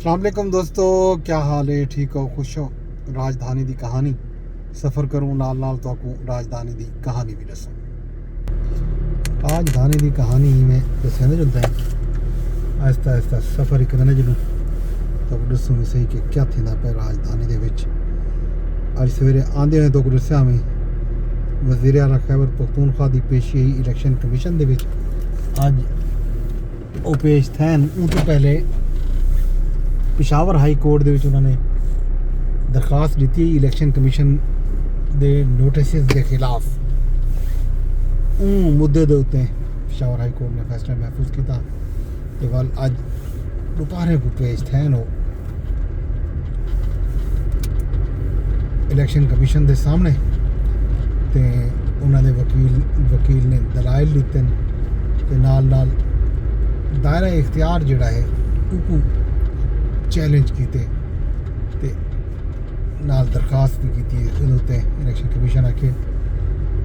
अस्सलाम वालेकुम दोस्तों, क्या हाल है? ठीक हो, खुश हो? राजधानी दी कहानी सफ़र करूँ नाल नाल तो राजधानी दी कहानी भी दसूँ। राजधानी दी कहानी में दस्या नहीं जुलता है आहिस्ता आहिस्ता सफ़र ही करने जुलूँ तो दसूँ भी सही कि क्या थींदा पे राजधानी दे विच। अज सवेरे आंदे हुए तो दस्या मैं वज़ीर आला खैबर पख्तूनख्वा दी पेशी आई इलैक्शन कमीशन दे विच। अज वो पेश थैन उन तो पहले पिशावर हाई कोर्ट दे विच उन्होंने दरखास्त दी इलैक्शन कमीशन दे नोटिस के खिलाफ मुद्दे दे उत्ते पिशावर हाई कोर्ट ने फैसला महफूज किया तो वल अज दोपहर को पेश थे नो इलैक्शन कमीशन के सामने तो उन्होंने वकील ने दलाइल दिते ते नाल दायरा इख्तियार जिहड़ा है उको चैलेंज किए ते नाल दरखास्त भी की इलैक्शन कमीशन आखे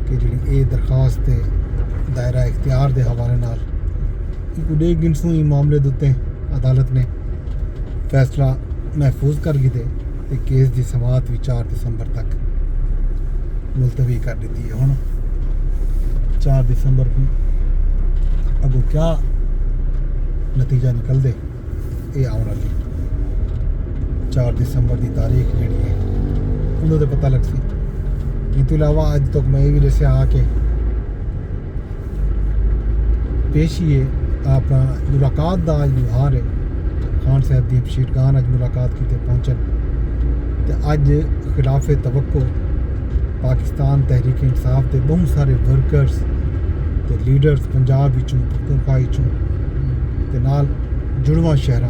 कि जी ये दरखास्त दायरा इख्तियार के हवाले नाल एक डे गिनसू ही मामले दुते अदालत ने फैसला महफूज कर दिते ते केस की समाअत भी 4 दिसंबर तक मुलतवी कर दी है। हुण 4 दिसंबर को अगों क्या नतीजा निकल दे ये आने वाली 4 दिसंबर की तारीख जी है उन्होंने पता लग सी। इन तो इलावा अज तक मैं भी दसिया आके पेशी है अपना मुलाकात का अज नुहार है खान साहब की बशीरगान अज मुलाकात की पहुँचन तो अज खिलाफ तवक्को पाकिस्तान तहरीक इंसाफ के बहुत सारे वर्कर्स ते लीडर्स पंजाब विचों पख्तूनख्वा विचों ते नाल जुड़वा शहर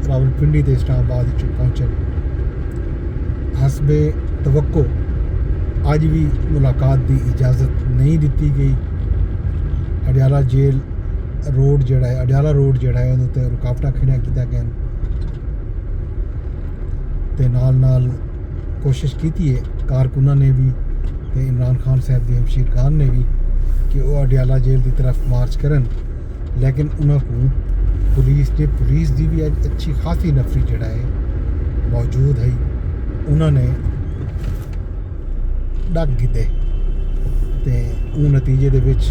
रावलपिंडी ते इस्लामाबाद विचों पहुँचन। हसबे तवक्को अज भी मुलाकात की इजाज़त नहीं दी गई। अडियाला जेल रोड जोड़ा है अडियाला रोड जोड़ा है उन्होंने रुकावटा खड़िया किया गया ते नाल कोशिश की है कारकुनां ने भी ते इमरान खान साहब की बशीरगान ने भी कि वो अडियाला जेल की तरफ मार्च करन लेकिन उन्होंने पुलिस की भी अच्छी खासी नफरी जड़ा है मौजूद है उन्होंने डक गिते ते नतीजे दे विच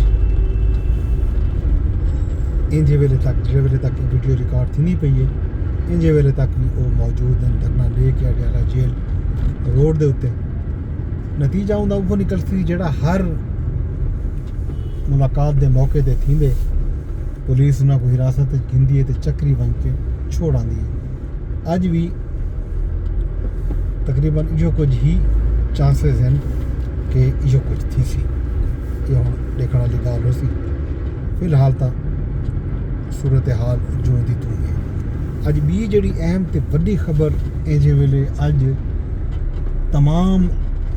इंजे वेले तक जिहड़े वेले तक वीडियो रिकॉर्ड थी नहीं पई है इंजे वेले तक भी वो मौजूद हैं धरना लेके अडियाला जेल रोड दे उत्ते। नतीजा उनका वो निकल सी जिहड़ा हर मुलाकात के मौके ते थींदे पुलिस उन्होंने को हिरासत गिंदी है तो चक्री बन के छोड़ आती है। अज भी तकरीबन इो कुछ ही चांसेस हैं कि इो कुछ थी सी ये हम देखने वाली गाल हो सी। फिलहाल तो सूरत हाल जो दी तू है। अज भी जी अहम तो वड्डी खबर इंजे वेले अज तमाम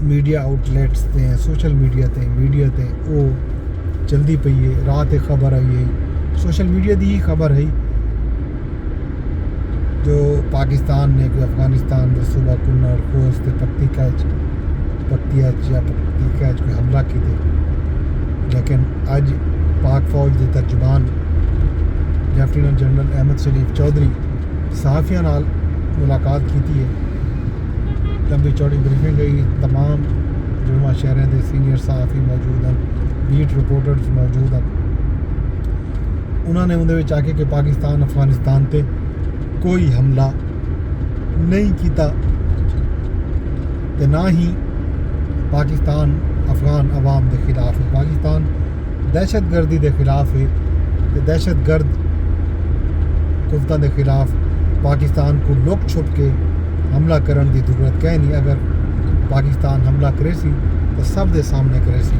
मीडिया आउटलैट्स ते सोशल मीडिया ते वो चलती पई है। रात एक खबर आई है सोशल मीडिया की ही खबर है जो पाकिस्तान ने कोई अफगानिस्तान के सूबा कुन्नर खोस्त पक्तिया कोई हमला किए लेकिन अज पाक फौज के तर्जुमान लेफ्टिनेंट जनरल अहमद शरीफ चौधरी सहाफ़ियों नाल मुलाकात की है। लंबी चौड़ी ब्रीफिंग गई तमाम जुड़वा शहरों के सीनियर सहाफ़ी मौजूद हैं बीट रिपोर्टर्स मौजूद हैं। उन्होंने उन्हें आखे कि पाकिस्तान अफगानिस्तान पे कोई हमला नहीं किया ना ही पाकिस्तान अफगान अवाम के खिलाफ है। पाकिस्तान दहशतगर्दी के खिलाफ है तो दहशतगर्द कुफ्तां के खिलाफ पाकिस्तान को लुक छुप के हमला करने की जरूरत कह नहीं। अगर पाकिस्तान हमला करे सी तो सब के सामने करे सी।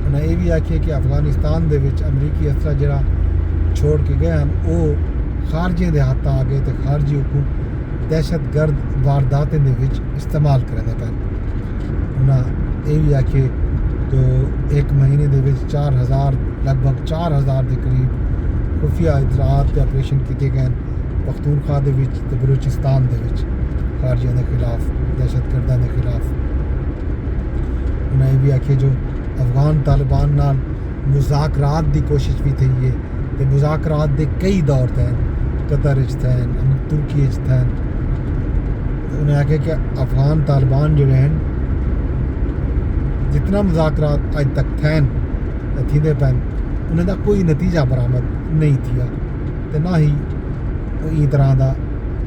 उन्हें यह भी आखिए कि अफगानिस्तान दे विच अमरीकी असला जरा छोड़ के गए हैं वो खारजियों के हाथ आ गए तो खारजी को दहशतगर्द वारदातें दे विच इस्तेमाल करने पे। उन्हें यह भी आखिए जो एक महीने दे विच 4000 लगभग 4000 के करीब खुफिया इतलात के ऑपरेशन किए गए पख्तूनख्वा दे विच ते बलूचिस्तान दे विच खारजियों के खिलाफ दहशतगर्दां के खिलाफ। उन्हें भी आखिए जो अफगान तालिबान नाल मुज़ाकरात की कोशिश भी थी है तो मुज़ाकरात के कई दौर थे कतर थे तुर्की थे। उन्हें आखे कि अफगान तालिबान जो हैं जितना मुज़ाकरात अज तक थे थींदे पैन उन्हें कोई नतीजा बरामद नहीं थिया तो ना ही ई तरह का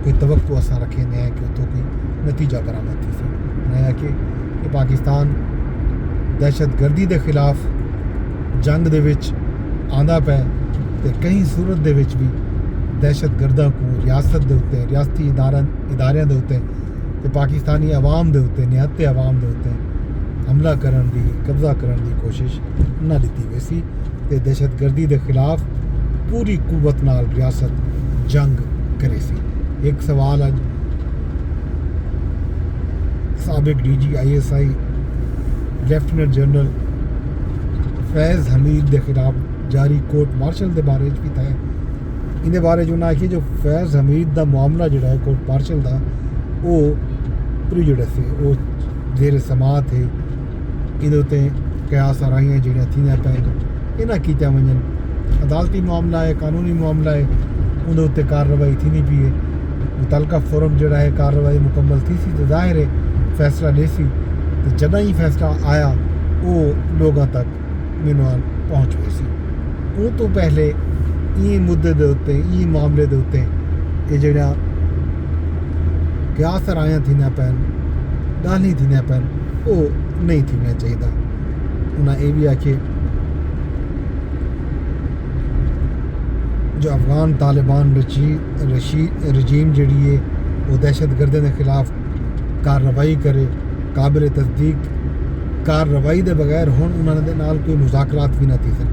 कोई तवक्को असा रखें हैं कि उतो कोई नतीजा बरामद थी सी। उन्हें आखे कि पाकिस्तान दहशत गर्दी के खिलाफ जंग दे विच आंदा पै तो कई सूरत दे विच भी दहशत गर्दां को रियासत के उत्ते रियासती इदारियां के उत्ते तो पाकिस्तानी अवाम के उत्ते निहत्ते अवाम के उत्ते हमला करन दी कब्जा करन दी कोशिश ना लीती गई सी ते दहशत गर्दी के खिलाफ पूरी कुवत नाल रियासत जंग करे सी। एक सवाल अज साबिक DG/ISI लैफ्टिनेंट जनरल फैज़ हमीद के खिलाफ जारी कोर्ट मार्शल के बारे भी था। इन बारे उन्हें आखिए जो फैज़ हमीद का मामला जोड़ा है कोर्ट मार्शल का वो प्रीजुडिस है वो जेर समात है इधे कयास आराइयां जो थी पैन इन्हें किया वजन अदालती मामला है कानूनी मामला है उनके उत्ते कार्रवाई थी नहीं पी है मुतलका फोरम जोड़ा है कार्रवाई मुकम्मल थी सी तो जाहिर है फैसला ले सी तो जदा ही फैसला आया वो लोगों तक मिनवान पहुँच गई सी। वो तो पहले ये मुद्दे के उत्ते ये मामले के उत्ते ये जड़ा कयास रायां थी पैन गाली थी पैन वो नहीं थी चाहिए। उन्हें ये भी आखे जो अफगान तालिबान रजीम जड़ी है वो दहशत गर्दी के खिलाफ कार्रवाई करे काबिल तस्दीक कार्रवाई के बगैर हुण उन्होंने नाल कोई मुज़ाकरात भी ना थी सन।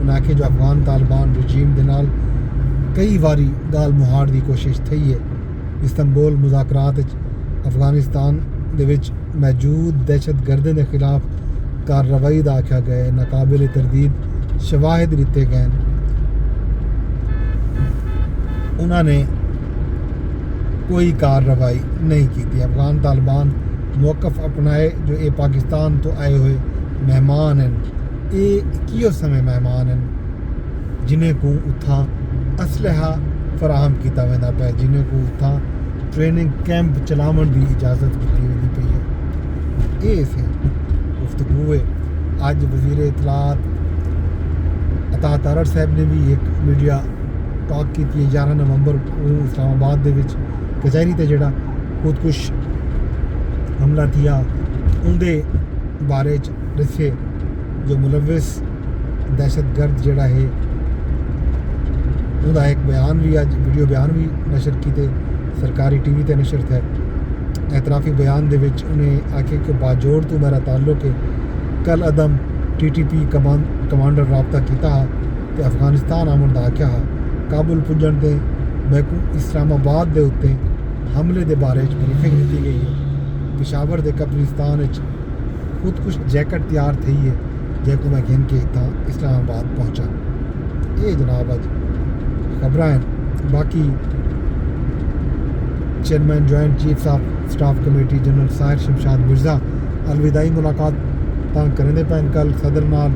उन्हें आखे जो अफगान तालिबान रजीम के नाल कई बारी गाल मुहाड़ की कोशिश थी है। इस्तांबुल मुज़ाकरात अफगानिस्तान दे विच मौजूद दहशत गर्दी के खिलाफ कार्रवाई का आख्या गया नाकाबिल तरदीद शवाहिद दिते गए। उन्होंने कोई कार्रवाई नहीं की। अफगान तालिबान मौकफ अपनाए जो ये पाकिस्तान तो आए हुए मेहमान हैं ये कियो समय मेहमान हैं जिन्हें को उथा असलहा फराहम किया वेंदा पे जिन्हें को उथा ट्रेनिंग कैंप चलावन की इजाज़त की वेंदी पई है। ये से गुफ्तगू है। अज वज़ीर इतलात अता तारड़ साहब ने भी एक मीडिया टॉक की 11 नवंबर को इस्लामाबाद दे विच कचहरी ते जड़ा खुदकुश हमला थिया उनके बारे दसे जो मुलविस दहशत गर्द जड़ा है उनका एक बयान भी अज वीडियो बयान भी नशर किए सरकारी TV ते नशर थे। एतराफ़ी बयान दे विच उन्हें आखे कि बाजोड़ तो मेरा ताल्लुक है कल अदम TTP कमांडर रबता किया तो अफगानिस्तान आमन का आख्या काबुल पुजन के मैं को इस्लामाबाद के उत्ते हमले के बारे ब्रीफिंग दी गई है। पेशावर के कब्रिस्तान खुद कुछ जैकेट तैयार थी है जैको मैं गिन के इतना इस्लामाबाद पहुँचा। ये जनाब अज खबर हैं। बाकी chairman joint chief of staff committee general Sahir Shamshad Mirza अलविदाई मुलाकात तंग करेंदे पैन कल सदर नाल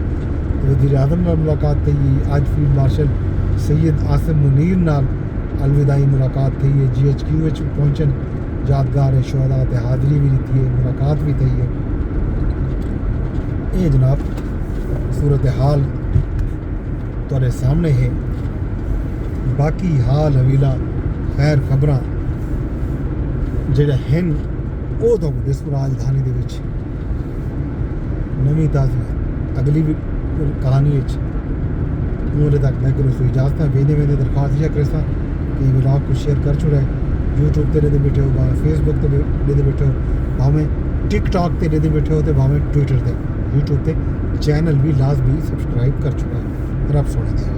वज़ीर आज़म नाल मुलाकात थी। अज फील्ड मार्शल सैयद आसिम मुनीर नाल अलविदाई मुलाकात थी है। GHQ पहुँचन यादगार शहदा ते हाज़री भी दी है मुलाकात भी थी है। ये जनाब सूरत हाल तुहाडे सामने है। बाकी हाल हवीला खैर खबरां जेड़ा हैं वो तो दिस राजधानी दे विच नवीं ताज़ी अगली कहानी उन्हें तक मैं करूँ इजाजत वेंदे वेंदे दरख्वास्त यह करें कि व्लॉग को शेयर कर छुड़ा है। यूट्यूब ते लेदे बैठे हो भावें फेसबुक ते लेदे बैठे हो भावें टिकटॉक ते लेदे बैठे हो तो भावें ट्विटर ते यूट्यूब ते चैनल भी लाजमी सब्सक्राइब कर चुका है। रब सोने दे।